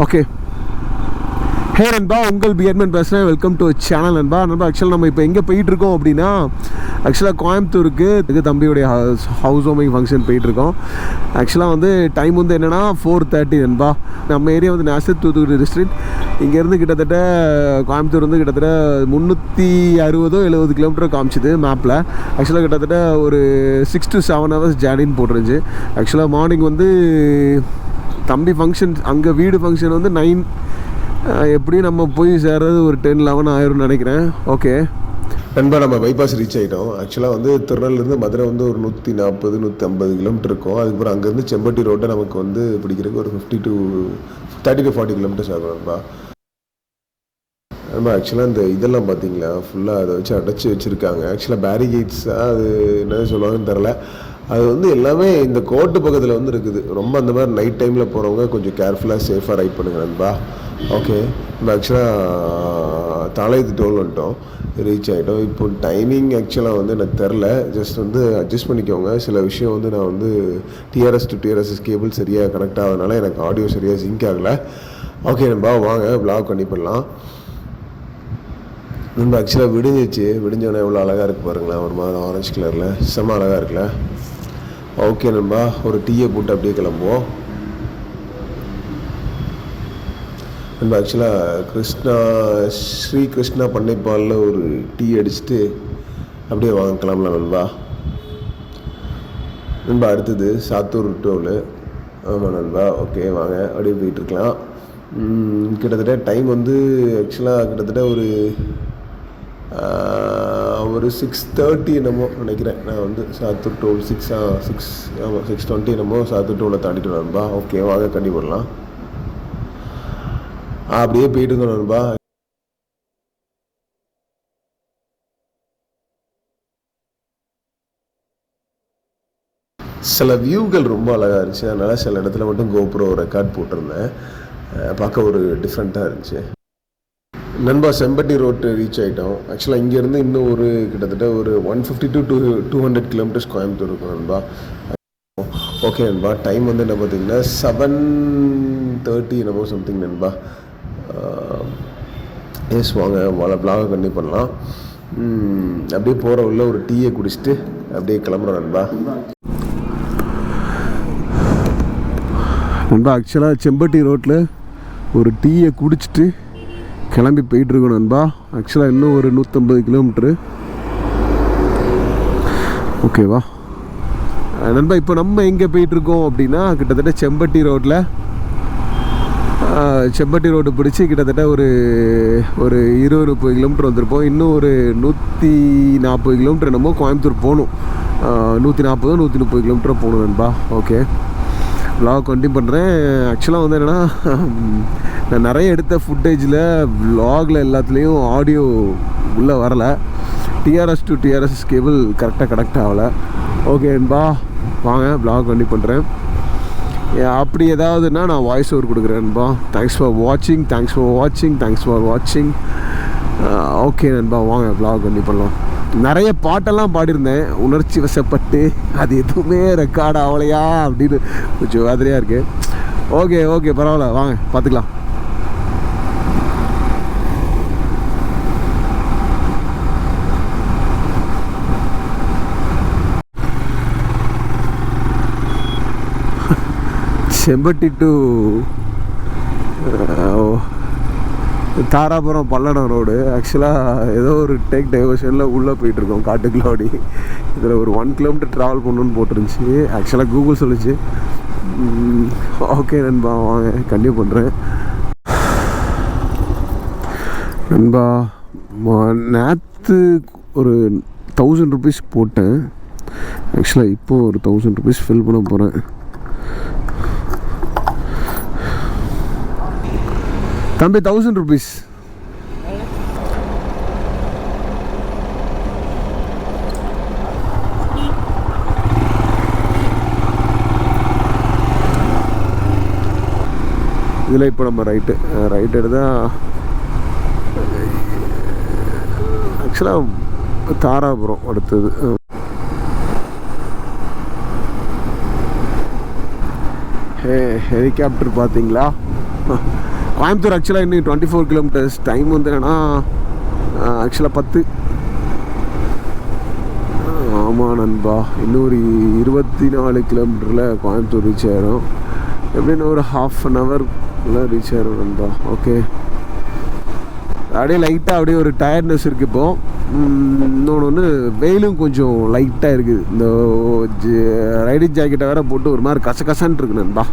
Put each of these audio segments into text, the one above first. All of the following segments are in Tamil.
ஓகே. ஹே நண்பா, உங்கள் பியர்மேன் பேசுகிறேன். வெல்கம் டு சேனல் நண்பா. ஆக்சுவலாக நம்ம இப்போ எங்கே போயிட்டுருக்கோம் அப்படின்னா, ஆக்சுவலாக கோயம்புத்தூருக்கு தம்பியுடைய ஹவுஸ் வார்மிங் ஃபங்க்ஷன் போயிட்டுருக்கோம். ஆக்சுவலாக வந்து டைம் வந்து என்னென்னா 4:30 நண்பா. நம்ம ஏரியா வந்து நேஷனல் தூத்துக்குடி டிஸ்ட்ரிக்ட். இங்கேருந்து கிட்டத்தட்ட கோயம்புத்தூர் வந்து கிட்டத்தட்ட 360-70 கிலோமீட்டர் காமிச்சிது மேப்பில். ஆக்சுவலாக கிட்டத்தட்ட ஒரு 6 to 7 hours ஜேர்னின்னு போட்டுருந்துச்சு. ஆக்சுவலாக மார்னிங் வந்து தம்பி ஃபங்க்ஷன், அங்கே வீடு ஃபங்க்ஷன் வந்து 9, எப்படியும் நம்ம போய் சேர்றது ஒரு 10-11 ஆயிரும்னு நினைக்கிறேன். ஓகே நண்பா, நம்ம பைபாஸ் ரீச் ஆகிட்டோம். ஆக்சுவலாக வந்து திருநெல்வேலிருந்து மதுரை வந்து ஒரு 140-150 கிலோமீட்டர் இருக்கும். அதுக்கப்புறம் அங்கேருந்து செம்பட்டி ரோட்டை நமக்கு வந்து பிடிக்கிறதுக்கு ஒரு 30 to 40 கிலோமீட்டர்ஸ் ஆகும் நண்பா. நம்ம ஆக்சுவலாக இந்த இதெல்லாம் பார்த்தீங்களா, ஃபுல்லாக அதை வச்சு அடைச்சி வச்சுருக்காங்க. ஆக்சுவலாக பேரிகேட்ஸாக அது என்ன சொல்லுவாங்கன்னு தெரில. அது வந்து எல்லாமே இந்த கோட்டு பக்கத்தில் வந்து இருக்குது. ரொம்ப அந்த மாதிரி நைட் டைமில் போகிறவங்க கொஞ்சம் கேர்ஃபுல்லாக சேஃபாக ரைட் பண்ணுங்க நண்பா. ஓகே, நம்ம ஆக்சுவலாக தாளையத்து டோல் வந்துட்டோம், ரீச் ஆகிட்டோம். இப்போ டைமிங் ஆக்சுவலாக வந்து எனக்கு தெரில. ஜஸ்ட் வந்து அட்ஜஸ்ட் பண்ணிக்கோங்க. சில விஷயம் வந்து நான் வந்து டிஆர்எஸ் டு டிஆர்எஸ் கேபிள் சரியாக கனெக்ட் ஆகிறதுனால எனக்கு ஆடியோ சரியாக சிங்க் ஆகலை. ஓகே நண்பா, வாங்க வ்ளாக் பண்ணி பண்ணலாம். நம்ம ஆக்சுவலாக விடிஞ்சோடனே எவ்வளோ அழகாக இருக்குது பாருங்களேன். ஒரு மாதிரி ஆரஞ்சு கலரில் செம்ம அழகாக இருக்குல்ல. ஓகே நண்பா, ஒரு டீயை போட்டு அப்படியே கிளம்புவோம். நம்ம ஆக்சுவலாக ஸ்ரீ கிருஷ்ணா பண்ணைப்பாலில் ஒரு டீ அடிச்சுட்டு அப்படியே வாங்க கிளம்பலாம் நண்பா. நண்பா அடுத்தது சாத்தூர் டோலு. ஆமாம் நண்பா, ஓகே வாங்க அப்படியே போயிட்டுருக்கலாம். கிட்டத்தட்ட டைம் வந்து ஆக்சுவலாக கிட்டத்தட்ட ஒரு 6:30 என்னமோ நினைக்கிறேன். நான் வந்து சாத்தூர் டோல் 6:20 என்னமோ சாத்தூர் டோலை தாண்டிட்டு நண்பா. ஓகே வாங்க கண்டி போடலாம். அப்படியே போயிட்டு இருந்தோம் நண்பா. சில வியூகள் ரொம்ப அழகாக இருந்துச்சு. அதனால் சில இடத்துல மட்டும் கோப்ரோ ரெக்கார்ட் போட்டிருந்தேன். பார்க்க ஒரு டிஃப்ரெண்ட்டாக இருந்துச்சு நண்பா. செம்பட்டி ரோட்டு ரீச் ஆகிட்டோம். ஆக்சுவலாக இங்கேருந்து இன்னும் ஒரு கிட்டத்தட்ட ஒரு 150 to 200 கிலோமீட்டர்ஸ் கோயம்புத்தூர் இருக்கும் நண்பா. ஓகே நண்பா, டைம் வந்து என்ன பார்த்தீங்கன்னா 7:30 என்னமோ சம்திங் நண்பா. எஸ் வாங்க வ்ளாகை கண்டினியூ பண்ணலாம். அப்படியே போகிற உள்ள ஒரு டீயை குடிச்சிட்டு அப்படியே கிளம்புறோம் நண்பா. நண்பா ஆக்சுவலாக செம்பட்டி ரோட்டில் ஒரு டீயை குடிச்சிட்டு கிளம்பி போயிட்டுருக்கோம் நண்பா. ஆக்சுவலாக இன்னும் ஒரு 150 கிலோமீட்ரு. ஓகேவா நண்பா, இப்போ நம்ம எங்கே போயிட்டுருக்கோம் அப்படின்னா, கிட்டத்தட்ட செம்பட்டி ரோடு பிடிச்சி கிட்டத்தட்ட ஒரு 20-30 கிலோமீட்டர் வந்திருப்போம். இன்னும் ஒரு 140 கிலோமீட்டர் என்னமோ கோயம்புத்தூர் போகணும். 140-130 கிலோமீட்டர் போகணும் நண்பா. ஓகே, வ்ளாக் கண்டினியூ பண்ணுறேன். ஆக்சுவலாக வந்து என்னென்னா, நான் நிறைய எடுத்த ஃபுட்டேஜில் வ்ளாகில் எல்லாத்துலேயும் ஆடியோ உள்ளே வரலை. டிஆர்எஸ் டு டிஆர்எஸ் கேபிள் கரெக்டாக கனெக்ட் ஆகலை. ஓகே நண்பா, வாங்க வ்ளாக் கண்டினியூ பண்ணுறேன். அப்படி ஏதாவதுன்னா நான் வாய்ஸ் ஓவர் கொடுக்குறேன் நண்பா. தேங்க்ஸ் ஃபார் வாட்சிங். ஓகே நண்பா, வாங்க வ்ளாக் கண்டினியூ பண்ணலாம். நிறைய பாட்டெல்லாம் பாடியிருந்தேன் உணர்ச்சி வசப்பட்டு. அது எதுவுமே ரெக்கார்ட் ஆகலையா அப்படின்னு கொஞ்சம் வேதனையாக இருக்குது. ஓகே பரவாயில்ல, வாங்க பார்த்துக்கலாம். Sempatti to Dharapuram Palladam road. ஆக்சுவலாக ஏதோ ஒரு டேக் டைவர்ஷனில் உள்ளே போயிட்டுருக்கோம் காட்டுக்குள்ளாடி. இதில் ஒரு 1 கிலோமீட்டர் ட்ராவல் பண்ணணுன்னு போட்டுருந்துச்சு. ஆக்சுவலாக கூகுள் சொல்லிச்சு. ஓகே நண்பா, வாங்க கண்டினியூ பண்ணுறேன் நண்பா. நேற்று ஒரு 1000 rupees போட்டேன். ஆக்சுவலாக இப்போது ஒரு 1000 rupees ஃபில் பண்ண போகிறேன். தம்பி 1000 rupees. இதில் இப்போ நம்ம ரைட்டு எடுத்தால் ஆக்சுவலாக தாராபுரம் அடுத்தது. ஹெலிகாப்டர் பார்த்தீங்களா? கோயம்புத்தூர் ஆக்சுவலாக இன்னும் 24 கிலோமீட்டர்ஸ். டைம் வந்து என்னென்னா ஆக்சுவலாக 10. ஆமாம் நண்பா, இன்னும் ஒரு 24 கிலோமீட்டரில் கோயம்புத்தூர் ரீச் ஆகிடும். எப்படின்னு ஒரு ½ ஹவர்ல ரீச் ஆகிடும் நண்பா. ஓகே, அப்படியே லைட்டாக அப்படியே ஒரு டயர்ட்னஸ் இருக்குது இப்போது. இன்னொன்று வெயிலும் கொஞ்சம் லைட்டாக இருக்குது. இந்த ரைடிங் ஜாக்கெட்டை வேறு போட்டு ஒரு மாதிரி கசகசான்னு இருக்கு நண்பா.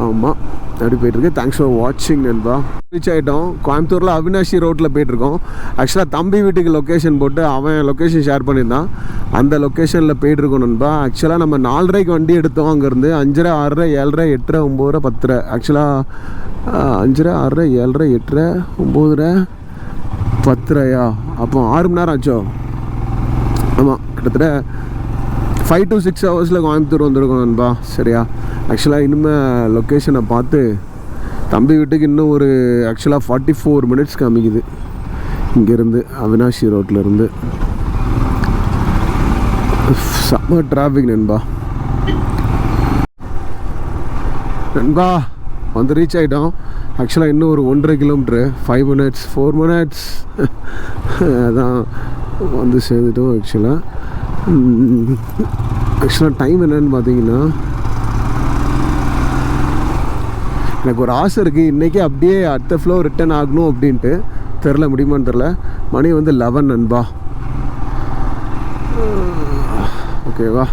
ஆமாம், அப்படி போயிட்டுருக்கு. தேங்க்ஸ் ஃபார் வாட்சிங் நண்பா. ரீச் ஆகிட்டோம். கோயம்புத்தூரில் அவினாஷி ரோட்டில் போயிட்டுருக்கோம். ஆக்சுவலாக தம்பி வீட்டுக்கு லொக்கேஷன் போட்டு அவன் லொக்கேஷன் ஷேர் பண்ணியிருந்தான். அந்த லொக்கேஷனில் போயிட்டுருக்கோம் நண்பா. ஆக்சுவலாக நம்ம 4:30க்கு வண்டி எடுத்தோம். அங்கேருந்து 5:30, 6:30, 7:30, 8:30, 9:30, 10:30. ஆக்சுவலாக 5:30, 6:30, 7:30, 8:30, 9:30, 10:30. அப்போ 6 மணி நேரம் ஆச்சோ? ஆமாம், கிட்டத்தட்ட 5 to 6 ஹவர்ஸில் கோயம்புத்தூர் வந்துருக்கோம் நண்பா. சரியா? ஆக்சுவலாக இனிமேல் லொக்கேஷனை பார்த்து தம்பி வீட்டுக்கு இன்னும் ஒரு ஆக்சுவலாக 44 மினிட்ஸ் காமிக்குது இங்கேருந்து, அவினாஷி ரோட்லேருந்து. செம்ம டிராஃபிக் நண்பா. நண்பா வந்து ரீச் ஆகிட்டோம். ஆக்சுவலாக இன்னும் ஒரு 1.5 கிலோமீட்ரு, 5 மினிட்ஸ், 4 மினிட்ஸ் அதான் வந்து சேர்ந்துட்டோம். ஆக்சுவலாக டைம் என்னன்னு பார்த்தீங்கன்னா, எனக்கு ஒரு ஆசை இருக்குது இன்றைக்கி அப்படியே அடுத்த ஃப்ளோ ரிட்டர்ன் ஆகணும் அப்படின்ட்டு. தெரில முடியுமான்னு தெரில. மணி வந்து 11 நண்பா. ஓகேவா?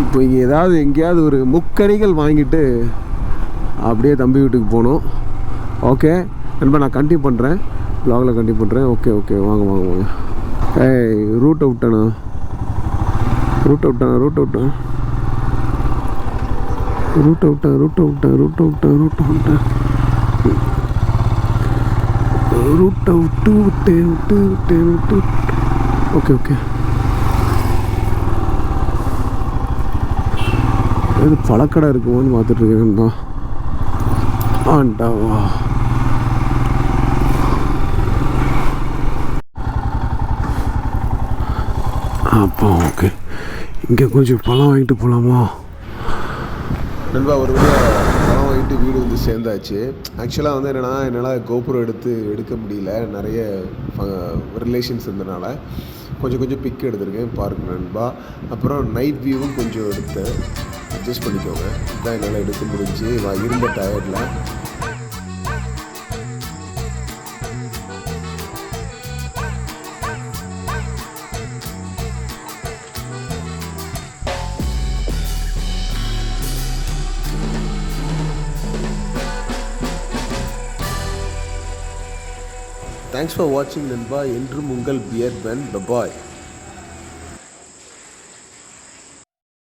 இப்போ இங்கே எங்கேயாவது ஒரு முக்கணிகள் வாங்கிட்டு அப்படியே தம்பி வீட்டுக்கு போகணும். ஓகே நண்பா, நான் கண்டினியூ பண்ணுறேன், வ்ளாகில் கண்டினியூ பண்ணுறேன். ஓகே ஓகே, வாங்க வாங்க வாங்க. ஏய், ரூட்டை விட்டேண்ணா. Okay okay. இது பழக்கடை இருக்குமான்னு பார்த்துட்ருக்கேன் நண்பா. ஆண்டாவா, அப்போ ஓகே. இங்கே கொஞ்சம் பழம் வாங்கிட்டு போகலாமா நண்பா? ஒரு பழம் வாங்கிட்டு வீடு வந்து சேர்ந்தாச்சு. ஆக்சுவலாக வந்து என்னென்னா, என்னால் கோபுரம் எடுக்க முடியல, நிறைய ரிலேஷன்ஸ் இருந்தனால கொஞ்சம் பிக் எடுத்திருக்கேன், பாருங்க நண்பா. அப்புறம் நைட் வியூவும் கொஞ்சம் எடுத்தேன், அட்ஜஸ்ட் பண்ணிக்கோங்க. இதுதான் என்னால் எடுக்க முடிஞ்சு இருந்த டயர்டில். தேங்க்ஸ் ஃபார் வாட்சிங் நண்பா. என்றும் உங்கள் பியர் பென். பாய்.